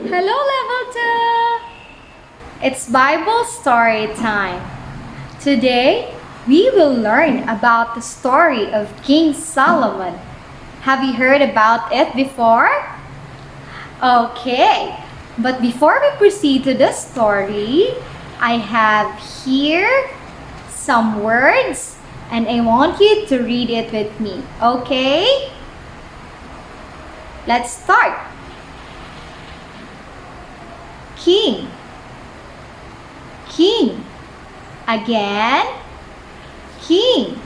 Hello, Level 2! It's Bible story time. Today, we will learn about the story of King Solomon. Have you heard about it before? Okay, but before we proceed to the story, I have here some words and I want you to read it with me, okay? Let's start. King, king, again, king.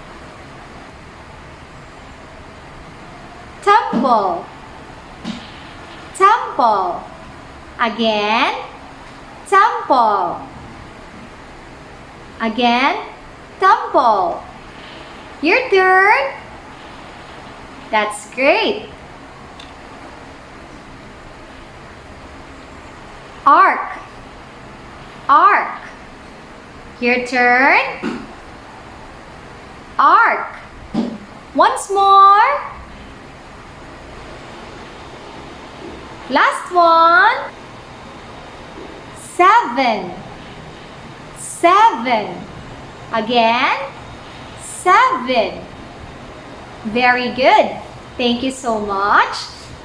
Temple, temple, again, temple, again, temple. Your turn. That's great. Ark, ark. Your turn. Ark. Once more. Last one. Seven, seven. Again, seven. Very good. Thank you so much.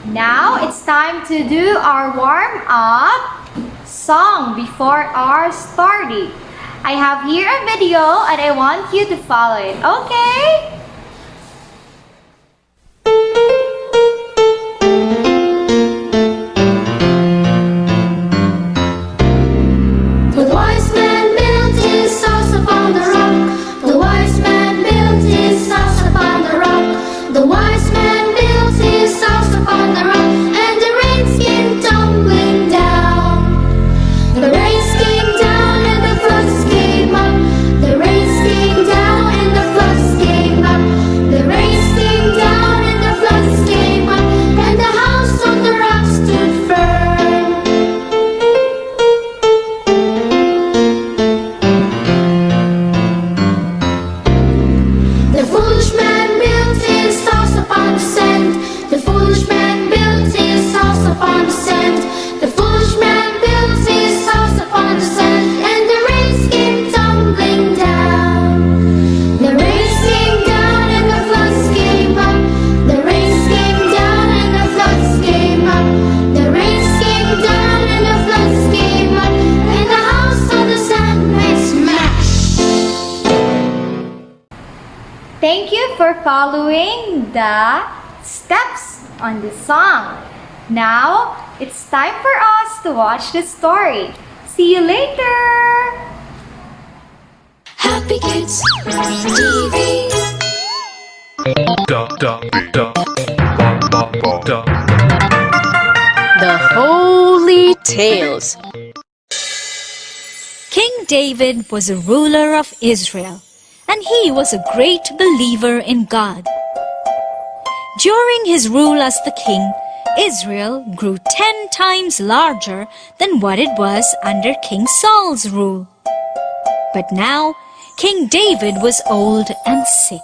Now it's time to do our warm-up song before our story. I have here a video and I want you to follow it, okay? The wise man built his house upon the rock. The wise man built his house upon the rock. The wise man built his house upon the rock. And the rains came tumbling down. The rains came down and the floods came up. The rains came down and the floods came up. The rains came down and the floods came up. And the house on the rock stood firm. The foolish man built his house upon the sand. The foolish man built his house upon the sand. The foolish man built his house upon the sand. And the rains came tumbling down. The rains came down and the floods came up. The rains came down and the floods came up. The rains came down and the floods came up. And the house on the sand went smash. Thank you for following the steps on the song. Now, it's time for us to watch the story. See you later! Happy Kids TV. The Holy Tales. King David was a ruler of Israel, and he was a great believer in God. During his rule as the king, Israel grew 10 times larger than what it was under King Saul's rule. But now, King David was old and sick.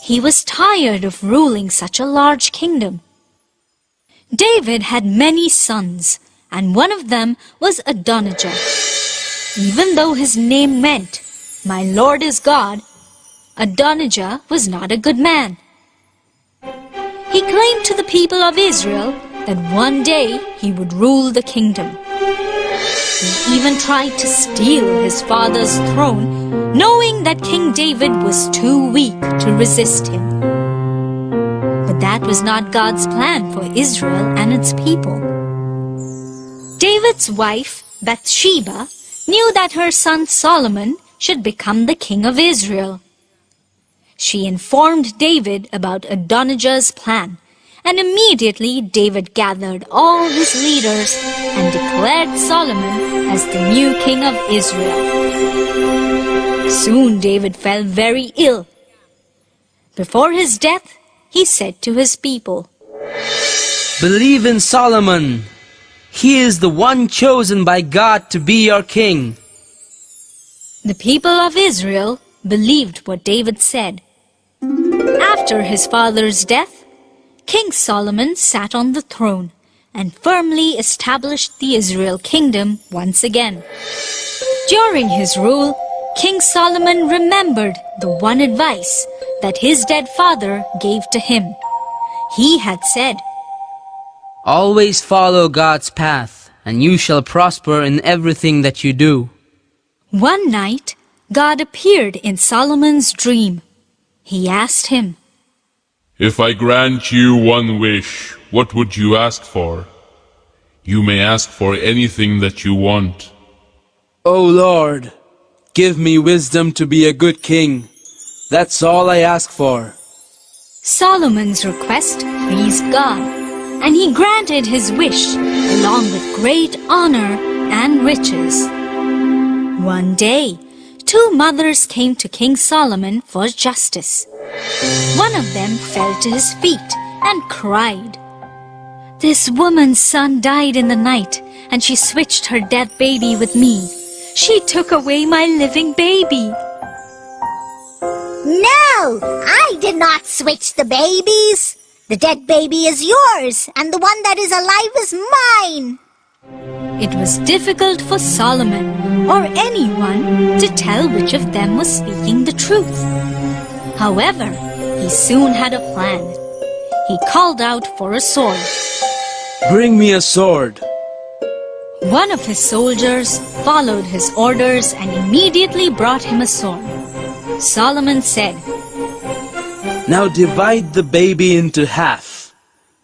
He was tired of ruling such a large kingdom. David had many sons, and one of them was Adonijah. Even though his name meant, "My Lord is God," Adonijah was not a good man. He claimed to the people of Israel that one day he would rule the kingdom. He even tried to steal his father's throne, knowing that King David was too weak to resist him. But that was not God's plan for Israel and its people. David's wife, Bathsheba, knew that her son Solomon should become the king of Israel. She informed David about Adonijah's plan, and immediately David gathered all his leaders and declared Solomon as the new king of Israel. Soon David fell very ill. Before his death, he said to his people, "Believe in Solomon. He is the one chosen by God to be your king." The people of Israel believed what David said. After his father's death, King Solomon sat on the throne, and firmly established the Israel kingdom once again. During his rule, King Solomon remembered the one advice that his dead father gave to him. He had said, Always follow God's path, and you shall prosper in everything that you do. One night, God appeared in Solomon's dream. He asked him, If I grant you one wish, what would you ask for? You may ask for anything that you want. O Lord, give me wisdom to be a good king. That's all I ask for. Solomon's request pleased God, and he granted his wish along with great honor and riches. One day, two mothers came to King Solomon for justice. One of them fell to his feet and cried, This woman's son died in the night, and she switched her dead baby with me. She took away my living baby. No, I did not switch the babies. The dead baby is yours, and the one that is alive is mine. It was difficult for Solomon or anyone to tell which of them was speaking the truth. However, he soon had a plan. He called out for a sword. Bring me a sword. One of his soldiers followed his orders and immediately brought him a sword. Solomon said, Now divide the baby into half.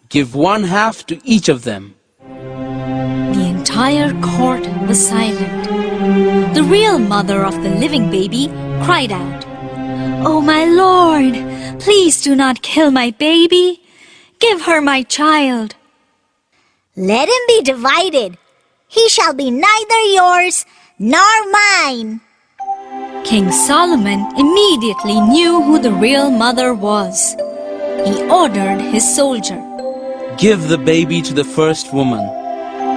Give one half to each of them. The entire court was silent. The real mother of the living baby cried out, Oh my lord, please do not kill my baby. Give her my child. Let him be divided. He shall be neither yours nor mine. King Solomon immediately knew who the real mother was. He ordered his soldier, Give the baby to the first woman.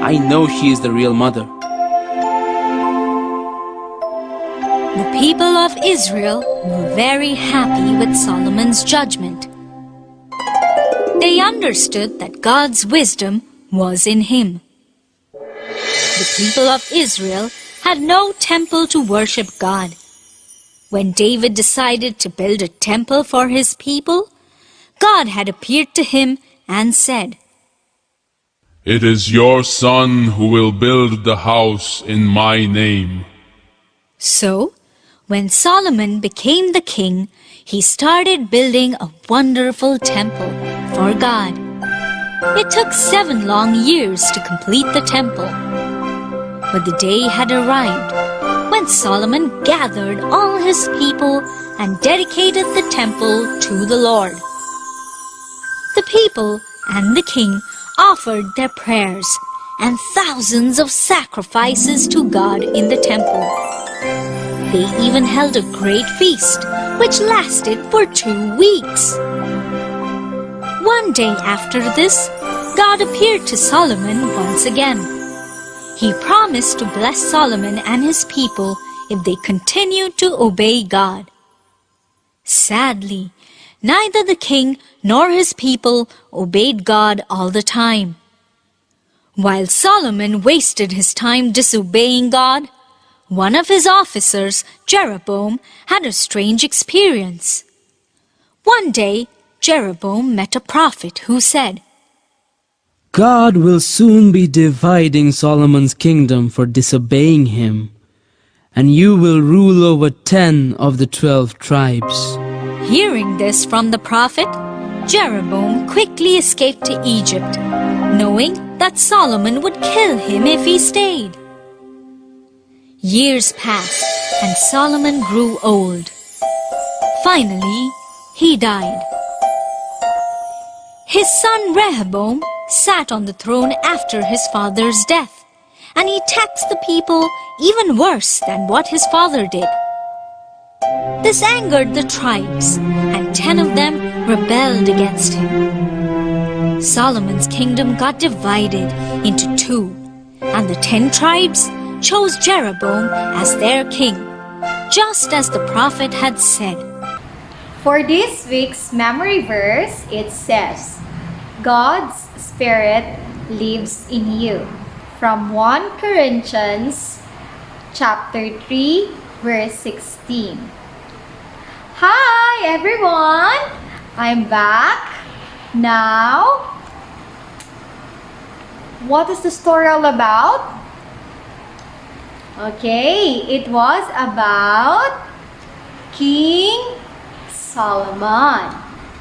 I know she is the real mother. The people of Israel were very happy with Solomon's judgment. They understood that God's wisdom was in him. The people of Israel had no temple to worship God. When David decided to build a temple for his people, God had appeared to him and said, It is your son who will build the house in my name. So, when Solomon became the king, he started building a wonderful temple for God. It took 7 long years to complete the temple. But the day had arrived when Solomon gathered all his people and dedicated the temple to the Lord. The people and the king offered their prayers and thousands of sacrifices to God in the temple. They even held a great feast, which lasted for 2 weeks. One day after this, God appeared to Solomon once again. He promised to bless Solomon and his people if they continued to obey God. Sadly, neither the king nor his people obeyed God all the time. While Solomon wasted his time disobeying God, one of his officers, Jeroboam, had a strange experience. One day, Jeroboam met a prophet who said, God will soon be dividing Solomon's kingdom for disobeying him, and you will rule over 10 of the 12 tribes. Hearing this from the prophet, Jeroboam quickly escaped to Egypt, knowing that Solomon would kill him if he stayed. Years passed, and Solomon grew old. Finally, he died. His son Rehoboam sat on the throne after his father's death, and he taxed the people even worse than what his father did. This angered the tribes, and 10 of them rebelled against him. Solomon's kingdom got divided into 2, and the 10 tribes chose Jeroboam as their king, just as the prophet had said. For this week's memory verse, it says, God's Spirit lives in you. From 1 Corinthians chapter 3, verse 16. Hi everyone! I'm back. Now, what is the story all about? Okay, it was about King Solomon.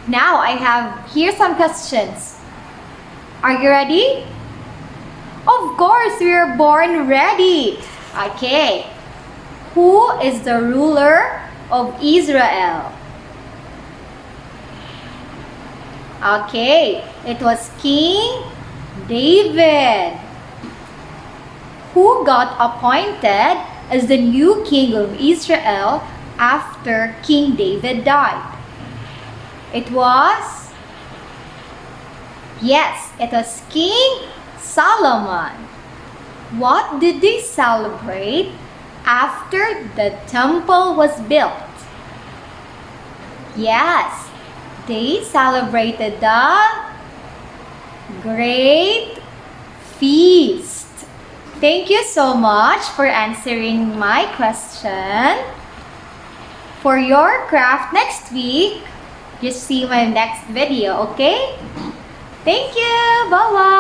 Now, I have here some questions. Are you ready? Of course, we are born ready. Okay. Who is the ruler of Israel? Okay, it was King David, who got appointed as the new king of Israel after King David died. It was, yes, it was King Solomon. What did they celebrate after the temple was built? Yes, they celebrated the Great Feast. Thank you so much for answering my question. For your craft next week, just see my next video, okay? Thank you. Bye-bye.